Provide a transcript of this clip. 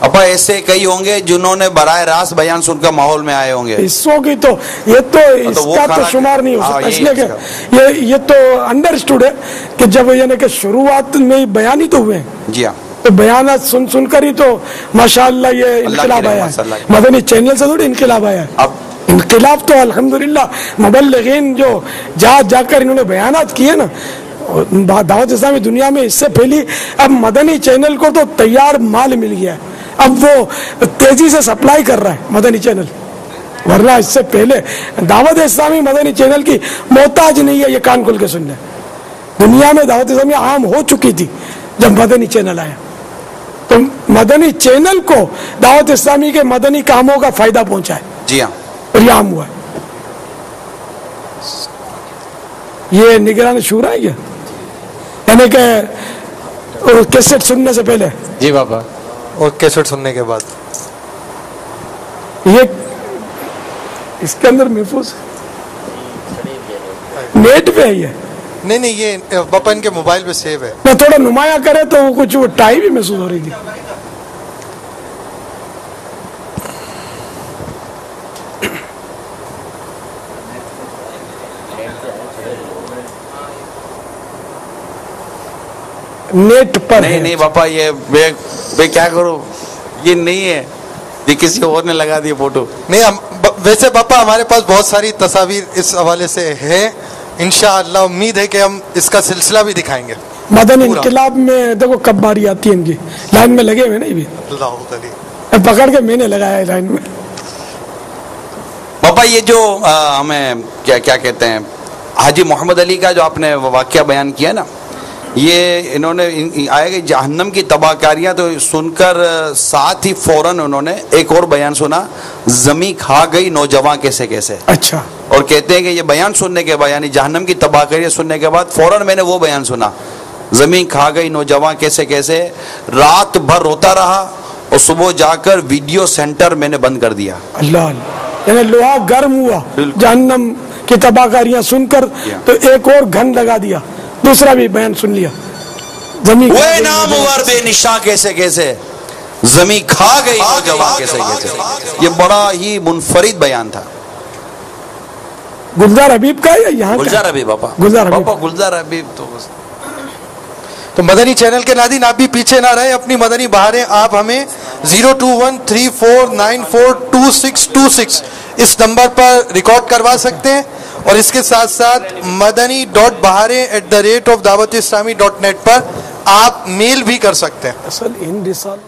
अपा ऐसे कई होंगे जिन्होंने बराह रास्त बयान सुनकर माहौल में आए होंगे। हिस्सों की तो ये तो इसका तो शुमार नहीं हो सकता, इसलिए कि ये तो अंडरस्टूड है कि जब यानी कि शुरुआत में बयान ही तो हुए हैं। जी हाँ, तो बयान सुनकर ही तो माशाअल्लाह ये इनकलाब आया है। मदनी चैनल से थोड़ी इनकलाब आया है। अब इनकलाब तो अल्हम्दुलिल्लाह मुबल्लिगीन जो जाकर इन्होंने बयानात किए ना, दावत इस्लामी दुनिया में इससे फैली। अब मदनी चैनल को तो तैयार माल मिल गया है, अब वो तेजी से सप्लाई कर रहा है मदनी चैनल, वरना इससे पहले दावत इस्लामी मदनी चैनल की मोहताज नहीं है। ये कान खोल के सुनने, दुनिया में दावत इस्लामी आम हो चुकी थी जब मदनी चैनल आया। तो मदनी चैनल को दावत इस्लामी के मदनी कामों का फायदा पहुंचा है। जी हाँ, और ये आम हुआ है। ये निगरान शूरा है, यानी कि कैसेट सुनने से पहले। जी बाबा, और कैसेट सुनने के बाद ये इसके अंदर महफूज नेट पे है ये? नहीं, ये बाबा इनके मोबाइल पे सेव है। मैं थोड़ा नुमाया करे तो कुछ वो टाई भी महसूस हो रही थी। नेट पर नहीं पापा, ये मैं क्या करूं, ये नहीं है, ये किसी और ने लगा दी फोटो। नहीं, वैसे पापा हमारे पास बहुत सारी तस्वीर इस हवाले से है। इंशाअल्लाह उम्मीद है कि हम इसका सिलसिला भी दिखाएंगे। मदनी इनकलाब में देखो कब बारी आती है इनकी, लाइन में लगे हुए नहीं भी, पकड़ के मैंने लगाया लाइन में। पापा ये जो हमें क्या कहते हैं, हाजी मोहम्मद अली का जो आपने वाकया बयान किया ना, ये इन्होंने आएगी जहन्नम की तबाहकारियां तो सुनकर साथ ही फौरन उन्होंने एक और बयान सुना, जमी खा गई नौजवान कैसे कैसे। अच्छा। और कहते हैं कि ये बयान सुनने के बाद, यानी जहन्नम की तबाहकारियां सुनने के बाद फौरन मैंने वो बयान सुना, जमीन खा गई नौजवान कैसे कैसे। रात भर रोता रहा और सुबह जाकर वीडियो सेंटर मैंने बंद कर दिया। अल्लाह, यानी लोहा गर्म हुआ जहन्नम की तबाहकारियां सुनकर, तो एक और घन लगा दिया, दूसरा भी बयान सुन लिया। जमीन वो नामवर बेनिशा कैसे कैसे, जमीन खा गई नौजवान कैसे कैसे। ये बड़ा ही मुनफरिद बयान था। गुलजार हबीब का या यहाँ गुलजार हबीब पापा, गुलजार पापा गुलजार हबीब। तो मदनी चैनल के नाज़रीन, आप भी पीछे ना रहे, अपनी मदनी बहारें आप हमें 0213494226 इस नंबर पर रिकॉर्ड करवा सकते हैं। और इसके साथ साथ madani.bahare@dawatislamee.net पर आप मेल भी कर सकते हैं। असल इन रिसाल